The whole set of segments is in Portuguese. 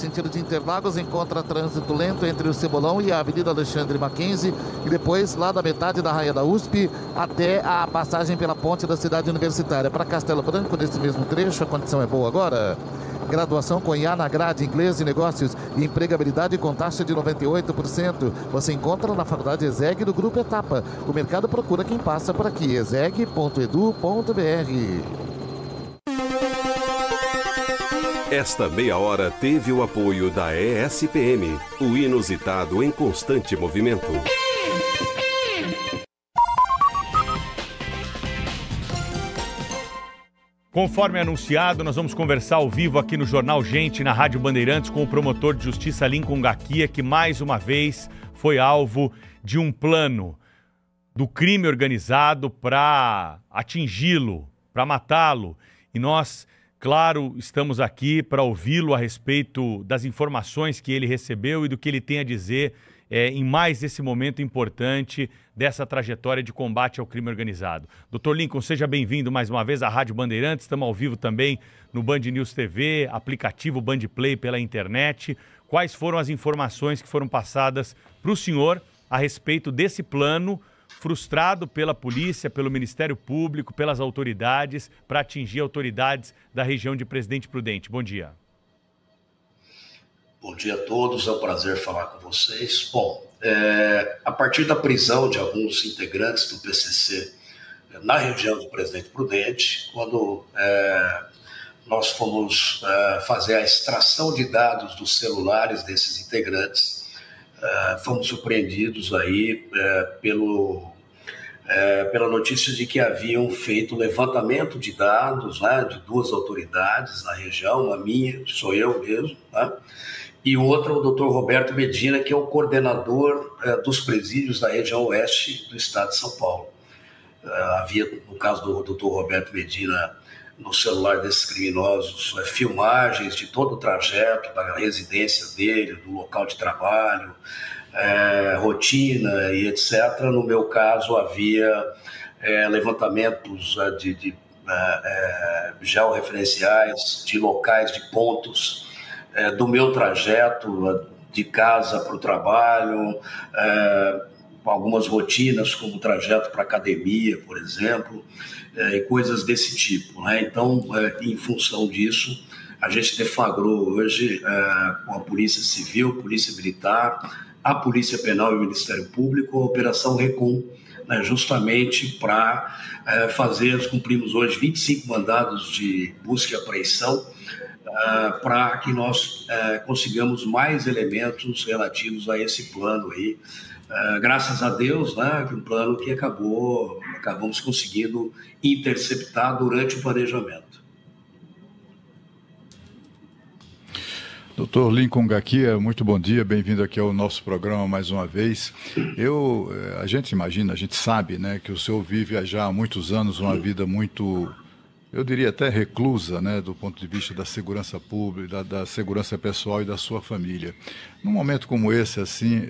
sentido de Interlagos, encontra trânsito lento entre o Cebolão e a Avenida Alexandre Mackenzie, e depois lá da metade da raia da USP até a passagem pela ponte da cidade universitária. Para Castelo Branco, nesse mesmo trecho, a condição é boa agora. Graduação com IA na grade, inglês e negócios e empregabilidade com taxa de 98%. Você encontra na Faculdade ESEG do Grupo Etapa. O mercado procura quem passa por aqui. exeg.edu.br. Esta meia hora teve o apoio da ESPM, o inusitado em constante movimento. Conforme anunciado, nós vamos conversar ao vivo aqui no Jornal Gente, na Rádio Bandeirantes, com o promotor de justiça Lincoln Gaquia, que mais uma vez foi alvo de um plano do crime organizado para atingi-lo, para matá-lo. E nós, claro, estamos aqui para ouvi-lo a respeito das informações que ele recebeu e do que ele tem a dizer em mais esse momento importante dessa trajetória de combate ao crime organizado. Dr. Lincoln, seja bem-vindo mais uma vez à Rádio Bandeirantes. Estamos ao vivo também no Band News TV, aplicativo Band Play pela internet. Quais foram as informações que foram passadas para o senhor a respeito desse plano frustrado pela polícia, pelo Ministério Público, pelas autoridades, para atingir autoridades da região de Presidente Prudente? Bom dia. Bom dia a todos, é um prazer falar com vocês. Bom, a partir da prisão de alguns integrantes do PCC na região do Presidente Prudente, quando nós fomos fazer a extração de dados dos celulares desses integrantes, fomos surpreendidos aí pela notícia de que haviam feito levantamento de dados, né, de duas autoridades na região, uma minha, sou eu mesmo, né, e outra, o Dr. Roberto Medina, que é o coordenador dos presídios da região oeste do estado de São Paulo. Havia, no caso do Dr. Roberto Medina, no celular desses criminosos, filmagens de todo o trajeto da residência dele, do local de trabalho, rotina e etc. No meu caso, havia levantamentos de georreferenciais, de locais, de pontos do meu trajeto de casa para o trabalho, algumas rotinas, como o trajeto para a academia, por exemplo, e coisas desse tipo, né? Então, em função disso, a gente deflagrou hoje com a Polícia Civil, Polícia Militar, a Polícia Penal e o Ministério Público a Operação Recon, né, justamente para cumprimos hoje 25 mandados de busca e apreensão, para que nós consigamos mais elementos relativos a esse plano aí. Graças a Deus, né, um plano que acabamos conseguindo interceptar durante o planejamento. Dr. Lincoln Gaquia, muito bom dia, bem-vindo aqui ao nosso programa mais uma vez. A gente imagina, a gente sabe, né, que o senhor vive já há muitos anos uma vida muito, eu diria até reclusa, né, do ponto de vista da segurança pública, da segurança pessoal e da sua família. Num momento como esse, assim,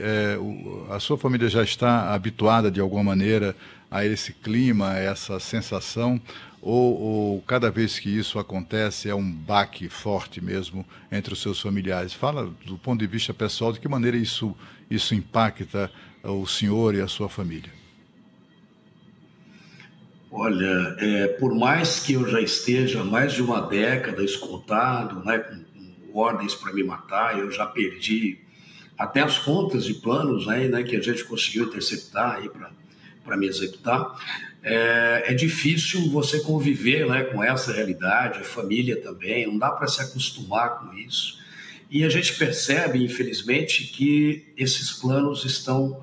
a sua família já está habituada de alguma maneira a esse clima, a essa sensação, ou cada vez que isso acontece é um baque forte mesmo entre os seus familiares? Fala do ponto de vista pessoal, de que maneira isso impacta o senhor e a sua família? Olha, por mais que eu já esteja há mais de uma década escoltado, né, com ordens para me matar, eu já perdi até as contas de planos, né, que a gente conseguiu interceptar aí para me executar. É difícil você conviver, né, com essa realidade, a família também, não dá para se acostumar com isso. E a gente percebe, infelizmente, que esses planos estão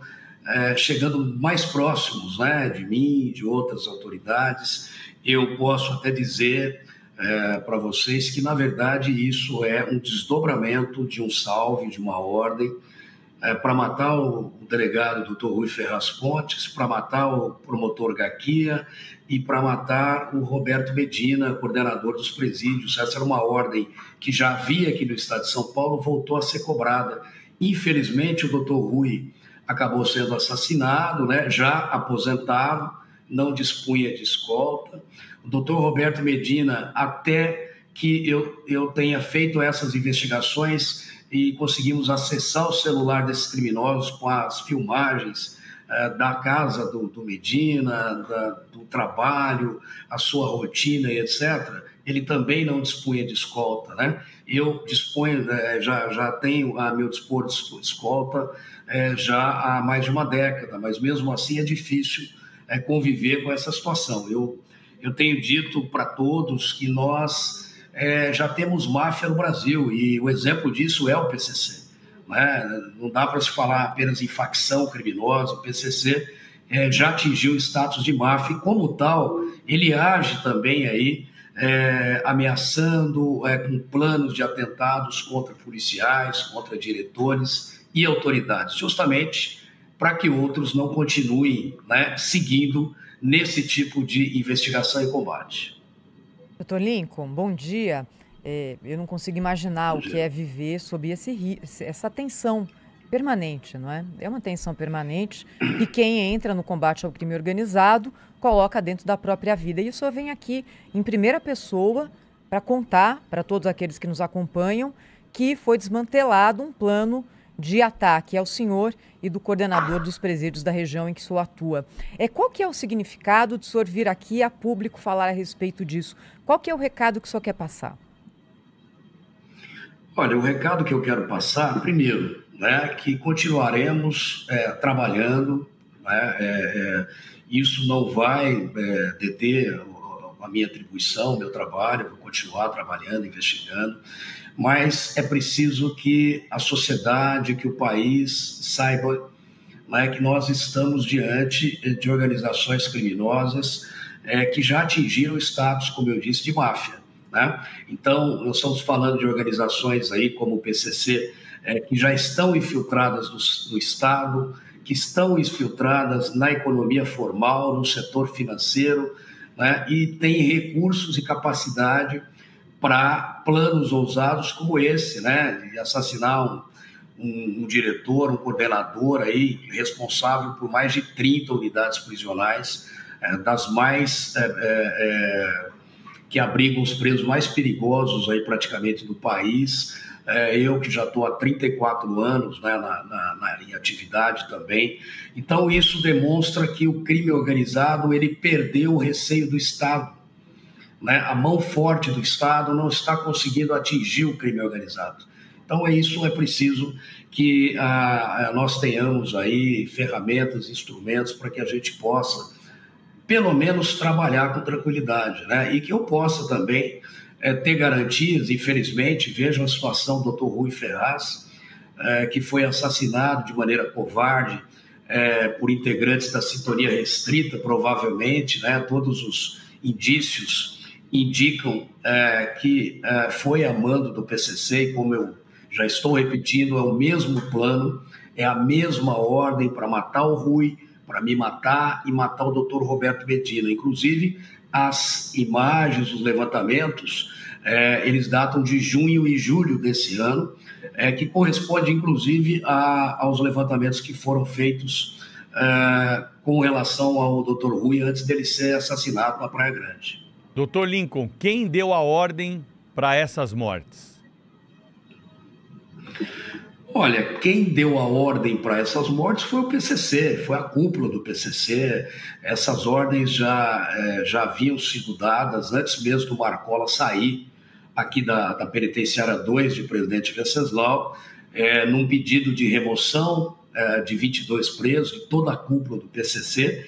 chegando mais próximos, né, de mim, de outras autoridades. Eu posso até dizer para vocês que, na verdade, isso é um desdobramento de um salve, de uma ordem, para matar o delegado Dr. Rui Ferraz Pontes, para matar o promotor Gaquia e para matar o Roberto Medina, coordenador dos presídios. Essa era uma ordem que já havia aqui no estado de São Paulo, voltou a ser cobrada. Infelizmente, o Dr. Rui acabou sendo assassinado, né, já aposentado, não dispunha de escolta. O Dr. Roberto Medina, até que eu tenha feito essas investigações, e conseguimos acessar o celular desses criminosos com as filmagens da casa do Medina, do trabalho, a sua rotina e etc., ele também não dispunha de escolta, né? Eu disponho, já tenho a meu dispor de escolta já há mais de uma década, mas mesmo assim é difícil conviver com essa situação. Eu tenho dito para todos que nós já temos máfia no Brasil e o exemplo disso é o PCC. Não dá para se falar apenas em facção criminosa. O PCC já atingiu o status de máfia e, como tal, ele age também aí ameaçando com planos de atentados contra policiais, contra diretores e autoridades, justamente para que outros não continuem seguindo nesse tipo de investigação e combate. Doutor Lincoln, bom dia. Eu não consigo imaginar o que é viver sob essa tensão permanente, não é? É uma tensão permanente e quem entra no combate ao crime organizado coloca dentro da própria vida. E o senhor vem aqui em primeira pessoa para contar para todos aqueles que nos acompanham que foi desmantelado um plano de ataque ao senhor e do coordenador dos presídios da região em que o senhor atua. Qual que é o significado de o senhor vir aqui a público falar a respeito disso? Qual que é o recado que o senhor quer passar? Olha, o recado que eu quero passar, primeiro, que continuaremos trabalhando, isso não vai deter a minha atribuição, o meu trabalho, vou continuar trabalhando, investigando, mas é preciso que a sociedade, que o país saiba que nós estamos diante de organizações criminosas que já atingiram o status, como eu disse, de máfia. Então, nós estamos falando de organizações aí como o PCC, que já estão infiltradas no Estado, que estão infiltradas na economia formal, no setor financeiro, e têm recursos e capacidade para planos ousados como esse, de assassinar um diretor, um coordenador aí, responsável por mais de 30 unidades prisionais, das mais... que abrigam os presos mais perigosos aí praticamente do país. Eu que já estou há 34 anos em atividade também. Então isso demonstra que o crime organizado ele perdeu o receio do Estado. A mão forte do Estado não está conseguindo atingir o crime organizado. Então é preciso que nós tenhamos aí ferramentas, instrumentos para que a gente possa pelo menos trabalhar com tranquilidade, e que eu possa também ter garantias. Infelizmente, vejo a situação do Dr. Rui Ferraz, que foi assassinado de maneira covarde por integrantes da sintonia restrita, provavelmente, todos os indícios indicam que foi a mando do PCC, e como eu já estou repetindo, é o mesmo plano, é a mesma ordem para matar o Rui, para me matar e matar o doutor Roberto Medina. Inclusive, as imagens, os levantamentos, eles datam de junho e julho desse ano, que corresponde, inclusive, aos levantamentos que foram feitos com relação ao doutor Rui antes dele ser assassinado na Praia Grande. Doutor Lincoln, quem deu a ordem para essas mortes? Olha, quem deu a ordem para essas mortes foi o PCC, foi a cúpula do PCC. Essas ordens já haviam sido dadas antes mesmo do Marcola sair aqui da penitenciária 2 de Presidente Venceslau, num pedido de remoção de 22 presos, de toda a cúpula do PCC,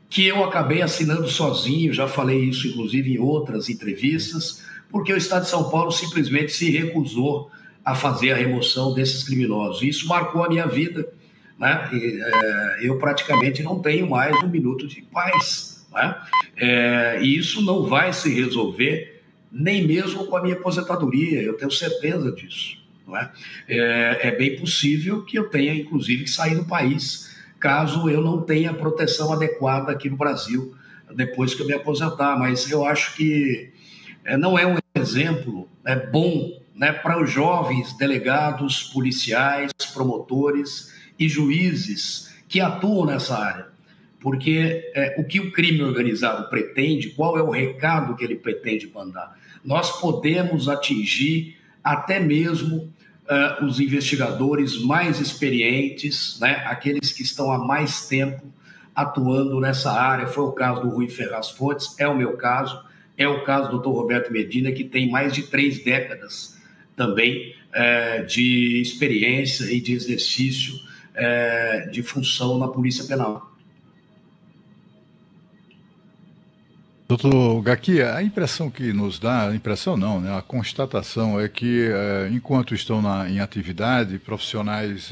que eu acabei assinando sozinho. Já falei isso, inclusive, em outras entrevistas, porque o Estado de São Paulo simplesmente se recusou a fazer a remoção desses criminosos. Isso marcou a minha vida, eu praticamente não tenho mais um minuto de paz, e isso não vai se resolver nem mesmo com a minha aposentadoria, eu tenho certeza disso. É bem possível que eu tenha, inclusive, que sair do país, caso eu não tenha proteção adequada aqui no Brasil, depois que eu me aposentar. Mas eu acho que não é um exemplo bom para os jovens delegados, policiais, promotores e juízes que atuam nessa área. Porque o que o crime organizado pretende, qual é o recado que ele pretende mandar? Nós podemos atingir até mesmo os investigadores mais experientes, né, aqueles que estão há mais tempo atuando nessa área. Foi o caso do Rui Ferraz Fontes, é o meu caso, é o caso do Dr. Roberto Medina, que tem mais de 3 décadas também de experiência e de exercício de função na Polícia Penal. Doutor Gaquia, a impressão que nos dá, a impressão não, né? A constatação é que, enquanto estão em atividade, profissionais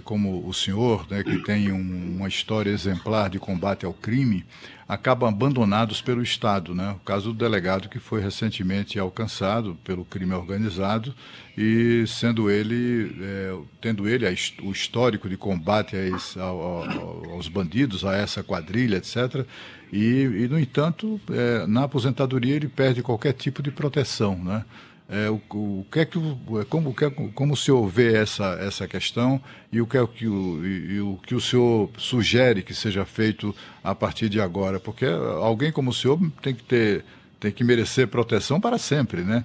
como o senhor, né, que tem uma história exemplar de combate ao crime, acabam abandonados pelo Estado, né? O caso do delegado que foi recentemente alcançado pelo crime organizado e tendo ele o histórico de combate aos bandidos, a essa quadrilha, etc., e, no entanto, na aposentadoria ele perde qualquer tipo de proteção, né? Como o senhor vê essa questão e o que o senhor sugere que seja feito a partir de agora? Porque alguém como o senhor tem que merecer proteção para sempre, né?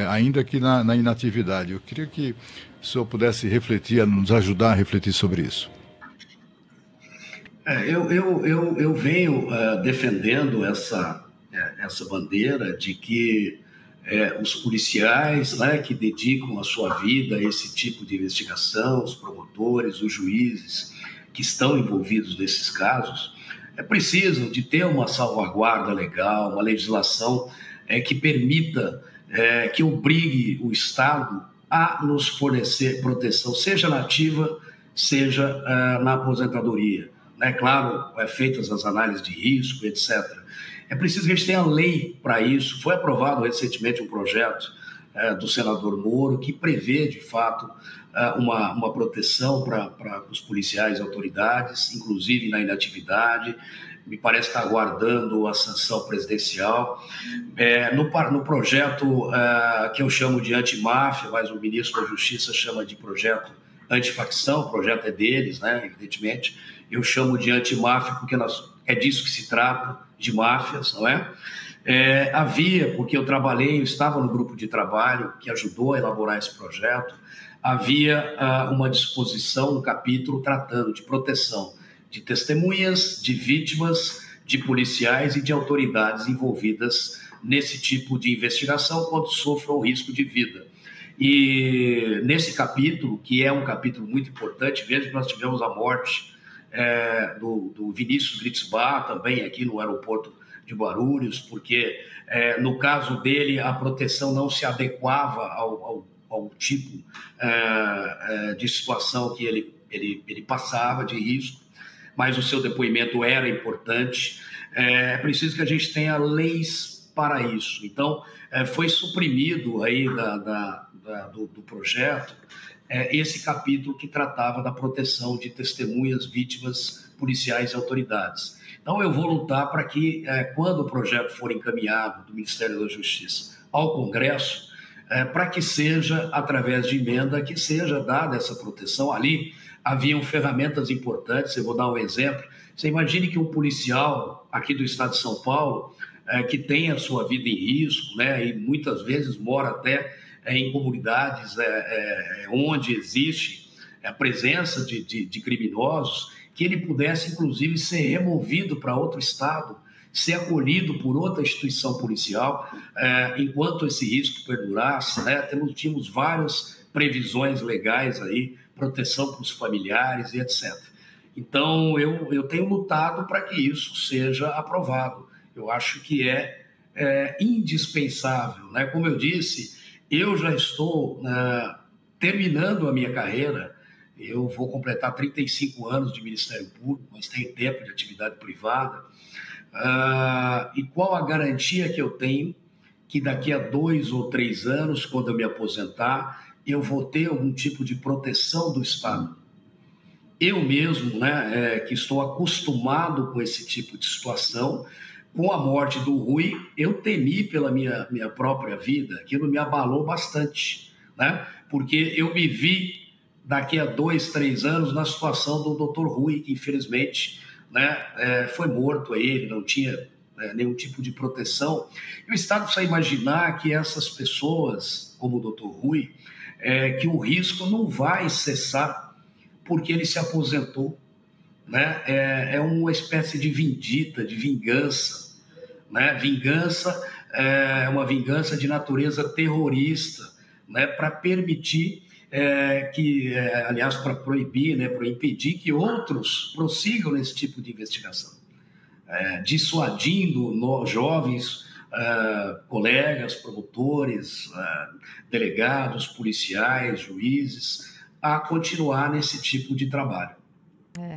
Ainda que na inatividade. Eu queria que o senhor pudesse refletir, nos ajudar a refletir sobre isso. Eu venho defendendo essa bandeira de que os policiais, né, que dedicam a sua vida a esse tipo de investigação, os promotores, os juízes que estão envolvidos nesses casos, precisam de ter uma salvaguarda legal, uma legislação que permita, que obrigue o Estado a nos fornecer proteção, seja na ativa, seja na aposentadoria. Claro, feitas as análises de risco, etc. É preciso que a gente tenha lei para isso. Foi aprovado recentemente um projeto do senador Moro que prevê, de fato, uma proteção para os policiais e autoridades, inclusive na inatividade. Me parece que está aguardando a sanção presidencial. No projeto que eu chamo de antimáfia, mas o ministro da Justiça chama de projeto antifacção, o projeto é deles, né, evidentemente. Eu chamo de antimáfia porque é disso que se trata, de máfias, não é? Havia, porque eu estava no grupo de trabalho que ajudou a elaborar esse projeto, havia uma disposição, um capítulo tratando de proteção de testemunhas, de vítimas, de policiais e de autoridades envolvidas nesse tipo de investigação quando sofram risco de vida. E nesse capítulo, que é um capítulo muito importante, veja que nós tivemos a morte do Vinícius Gritzbach também aqui no aeroporto de Guarulhos, porque no caso dele a proteção não se adequava ao tipo de situação que ele passava de risco, mas o seu depoimento era importante. É preciso que a gente tenha leis para isso. Então, foi suprimido aí do projeto esse capítulo que tratava da proteção de testemunhas, vítimas, policiais e autoridades. Então, eu vou lutar para que, quando o projeto for encaminhado do Ministério da Justiça ao Congresso, para que seja, através de emenda, que seja dada essa proteção. Ali haviam ferramentas importantes, eu vou dar um exemplo. Você imagine que um policial aqui do estado de São Paulo, que tem a sua vida em risco, né, e muitas vezes mora até em comunidades onde existe a presença de criminosos, que ele pudesse, inclusive, ser removido para outro estado, ser acolhido por outra instituição policial, enquanto esse risco perdurasse, né? Tínhamos várias previsões legais aí, proteção para os familiares e etc. Então, eu tenho lutado para que isso seja aprovado. Eu acho que é indispensável, né? Como eu disse, eu já estou terminando a minha carreira. Eu vou completar 35 anos de Ministério Público, mas tenho tempo de atividade privada. E qual a garantia que eu tenho que daqui a 2 ou 3 anos, quando eu me aposentar, eu vou ter algum tipo de proteção do Estado? Eu mesmo, né, que estou acostumado com esse tipo de situação, com a morte do Rui, eu temi pela minha própria vida. Aquilo me abalou bastante, né? Porque eu me vi daqui a 2, 3 anos na situação do Dr. Rui, que infelizmente, né, foi morto aí, ele não tinha nenhum tipo de proteção. E o Estado precisa imaginar que essas pessoas, como o Dr. Rui, que o risco não vai cessar porque ele se aposentou, né? É uma espécie de vindita, de vingança, né? Vingança é uma vingança de natureza terrorista, né? Para permitir aliás, para proibir, né? Para impedir que outros prossigam nesse tipo de investigação, dissuadindo jovens colegas, promotores, delegados, policiais, juízes, a continuar nesse tipo de trabalho.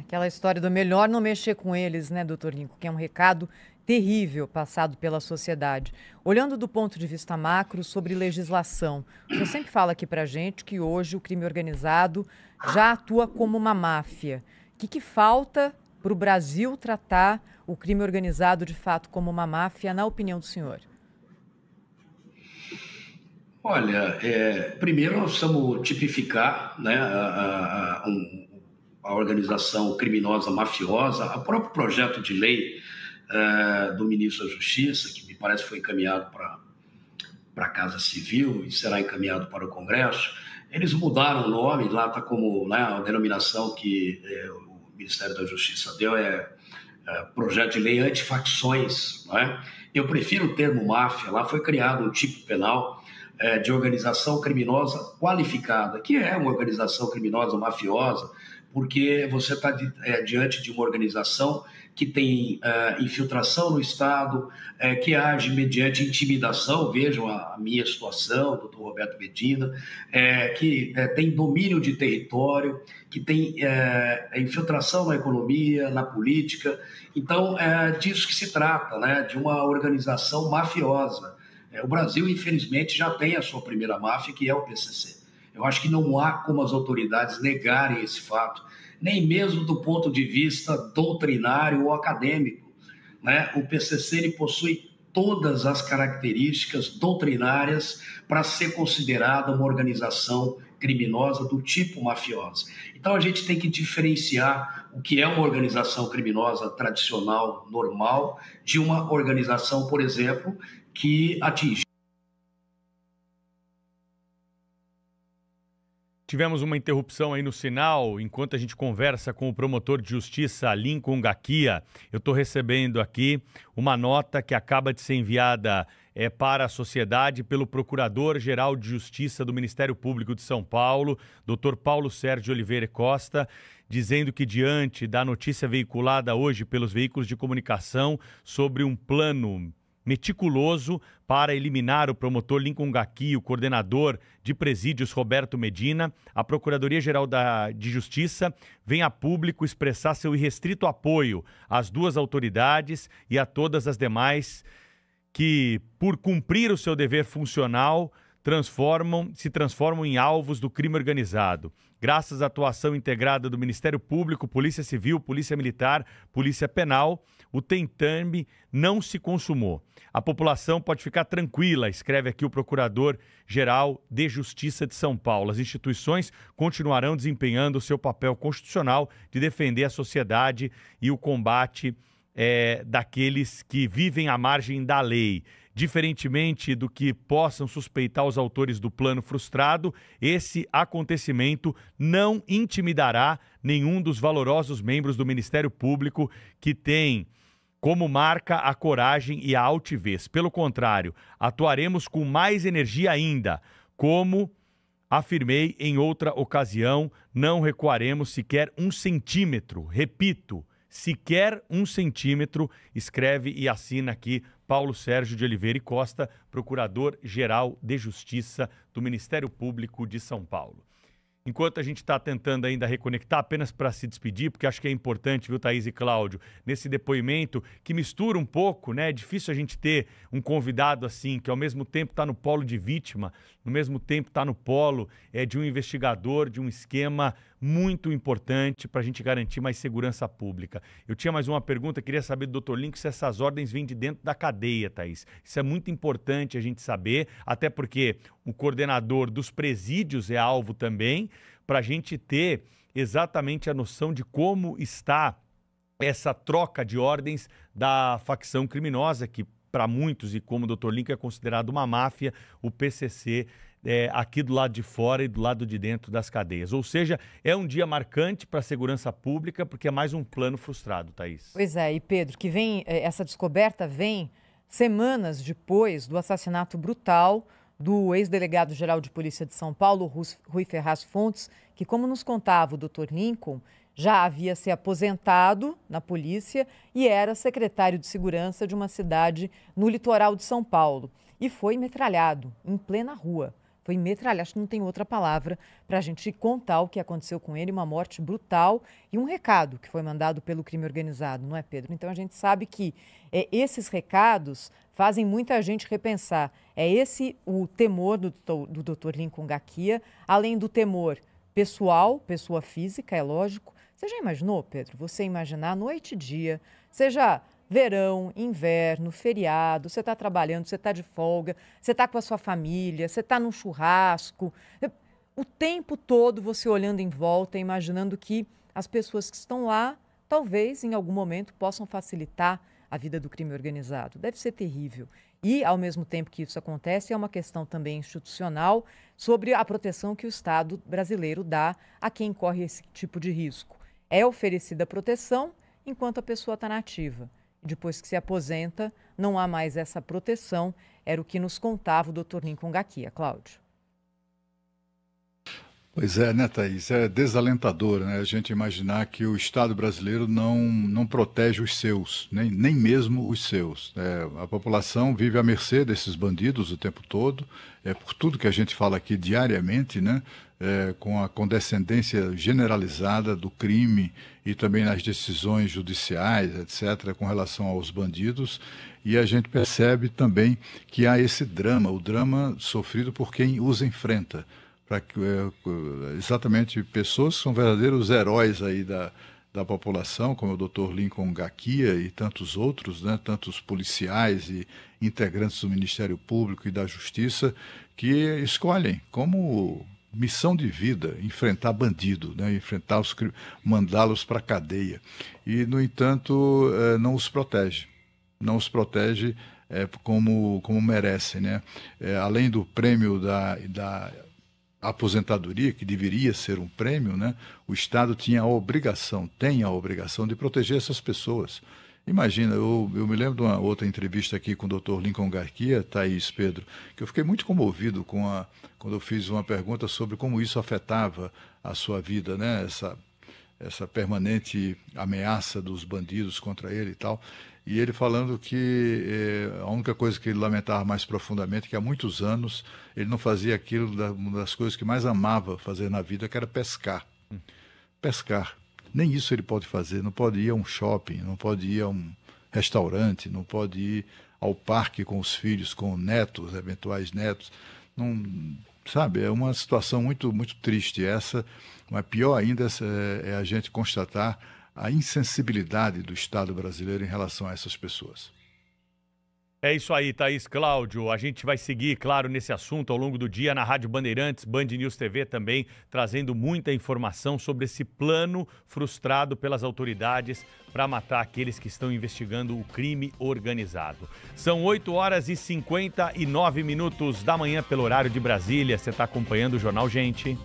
Aquela história do melhor não mexer com eles, né, doutor Lincoln, que é um recado terrível passado pela sociedade. Olhando do ponto de vista macro sobre legislação, o senhor sempre fala aqui pra gente que hoje o crime organizado já atua como uma máfia. O que falta para o Brasil tratar o crime organizado de fato como uma máfia, na opinião do senhor? Olha, primeiro nós precisamos tipificar, né, a organização criminosa mafiosa. O próprio projeto de lei do ministro da Justiça, que me parece foi encaminhado para a Casa Civil e será encaminhado para o Congresso, eles mudaram o nome, lá está como, né, a denominação que o Ministério da Justiça deu projeto de lei antifacções, né? Eu prefiro o termo máfia. Lá foi criado um tipo penal de organização criminosa qualificada, que é uma organização criminosa mafiosa, porque você está diante de uma organização que tem infiltração no Estado, que age mediante intimidação. Vejam a minha situação, doutor Roberto Medina, que tem domínio de território, que tem infiltração na economia, na política. Então, é disso que se trata, né? De uma organização mafiosa. O Brasil, infelizmente, já tem a sua primeira máfia, que é o PCC. Eu acho que não há como as autoridades negarem esse fato, nem mesmo do ponto de vista doutrinário ou acadêmico, né? O PCC ele possui todas as características doutrinárias para ser considerada uma organização criminosa do tipo mafiosa. Então, a gente tem que diferenciar o que é uma organização criminosa tradicional, normal, de uma organização, por exemplo, que atinge. Tivemos uma interrupção aí no sinal, enquanto a gente conversa com o promotor de justiça Lincoln Ngakia. Eu estou recebendo aqui uma nota que acaba de ser enviada para a sociedade pelo Procurador-Geral de Justiça do Ministério Público de São Paulo, Dr. Paulo Sérgio Oliveira Costa, dizendo que diante da notícia veiculada hoje pelos veículos de comunicação sobre um plano meticuloso para eliminar o promotor Lincoln Ngakia e o coordenador de presídios Roberto Medina, a Procuradoria-Geral de Justiça vem a público expressar seu irrestrito apoio às duas autoridades e a todas as demais que, por cumprir o seu dever funcional, se transformam em alvos do crime organizado. Graças à atuação integrada do Ministério Público, Polícia Civil, Polícia Militar, Polícia Penal, o tentame não se consumou. A população pode ficar tranquila, escreve aqui o Procurador-Geral de Justiça de São Paulo. As instituições continuarão desempenhando o seu papel constitucional de defender a sociedade e o combate daqueles que vivem à margem da lei. Diferentemente do que possam suspeitar os autores do plano frustrado, esse acontecimento não intimidará nenhum dos valorosos membros do Ministério Público que tem como marca a coragem e a altivez. Pelo contrário, atuaremos com mais energia ainda. Como afirmei em outra ocasião, não recuaremos sequer 1 centímetro. Repito, sequer 1 centímetro, escreve e assina aqui Paulo Sérgio de Oliveira Costa, Procurador-Geral de Justiça do Ministério Público de São Paulo. Enquanto a gente está tentando ainda reconectar, apenas para se despedir, porque acho que é importante, viu, Thaís e Cláudio, nesse depoimento que mistura um pouco, né? É difícil a gente ter um convidado assim, que ao mesmo tempo está no polo de vítima, no mesmo tempo está no polo de um investigador, de um esquema muito importante para a gente garantir mais segurança pública. Eu tinha mais uma pergunta, queria saber do Dr. Lincoln se essas ordens vêm de dentro da cadeia, Thaís. Isso é muito importante a gente saber, até porque o coordenador dos presídios é alvo também, para a gente ter exatamente a noção de como está essa troca de ordens da facção criminosa, que para muitos, e como o Dr. Lincoln é considerado uma máfia, o PCC aqui do lado de fora e do lado de dentro das cadeias. Ou seja, é um dia marcante para a segurança pública, porque é mais um plano frustrado, Thaís. Pois é, e Pedro, que vem, essa descoberta vem semanas depois do assassinato brutal do ex-delegado-geral de Polícia de São Paulo, Rui Ferraz Fontes, que, como nos contava o Dr. Lincoln, já havia se aposentado na polícia e era secretário de segurança de uma cidade no litoral de São Paulo. E foi metralhado em plena rua. Foi metralhado, acho que não tem outra palavra para a gente contar o que aconteceu com ele, uma morte brutal e um recado que foi mandado pelo crime organizado, não é, Pedro? Então a gente sabe que esses recados fazem muita gente repensar. É esse o temor do Dr. Lincoln Ngakia, além do temor pessoal, pessoa física, é lógico. Você já imaginou, Pedro, você imaginar noite e dia, seja verão, inverno, feriado, você está trabalhando, você está de folga, você está com a sua família, você está num churrasco, o tempo todo você olhando em volta, imaginando que as pessoas que estão lá, talvez em algum momento possam facilitar a vida do crime organizado. Deve ser terrível. E, ao mesmo tempo que isso acontece, é uma questão também institucional sobre a proteção que o Estado brasileiro dá a quem corre esse tipo de risco. É oferecida proteção enquanto a pessoa está na ativa. Depois que se aposenta, não há mais essa proteção. Era o que nos contava o Dr. Lincoln Ngakia. Cláudio. Pois é, né, Thaís? É desalentador, né, a gente imaginar que o Estado brasileiro não protege os seus, nem mesmo os seus. A população vive à mercê desses bandidos o tempo todo, por tudo que a gente fala aqui diariamente, né, com a condescendência generalizada do crime e também nas decisões judiciais, etc., com relação aos bandidos. E a gente percebe também que há esse drama, o drama sofrido por quem os enfrenta. Exatamente pessoas que são verdadeiros heróis aí da população, como o Dr. Lincoln Ngakia e tantos outros, né, tantos policiais e integrantes do Ministério Público e da Justiça, que escolhem como missão de vida enfrentar bandido, né, enfrentar mandá-los para a cadeia. E, no entanto, não os protege. Não os protege como merecem, né? Além do prêmio da aposentadoria, que deveria ser um prêmio, né? O Estado tem a obrigação de proteger essas pessoas. Imagina, eu me lembro de uma outra entrevista aqui com o Dr. Lincoln Ngakia, Thaís, Pedro, que eu fiquei muito comovido quando eu fiz uma pergunta sobre como isso afetava a sua vida, né? Essa permanente ameaça dos bandidos contra ele e tal. E ele falando que a única coisa que ele lamentava mais profundamente é que há muitos anos ele não fazia aquilo, uma das coisas que mais amava fazer na vida, que era pescar. Pescar. Nem isso ele pode fazer, não pode ir a um shopping, não pode ir a um restaurante, não pode ir ao parque com os filhos, com netos, eventuais netos. Não, sabe, é uma situação muito, muito triste essa, mas pior ainda é a gente constatar a insensibilidade do Estado brasileiro em relação a essas pessoas. É isso aí, Thaís, Cláudio. A gente vai seguir, claro, nesse assunto ao longo do dia na Rádio Bandeirantes, Band News TV também, trazendo muita informação sobre esse plano frustrado pelas autoridades para matar aqueles que estão investigando o crime organizado. São 8h59 da manhã pelo horário de Brasília. Você está acompanhando o Jornal Gente.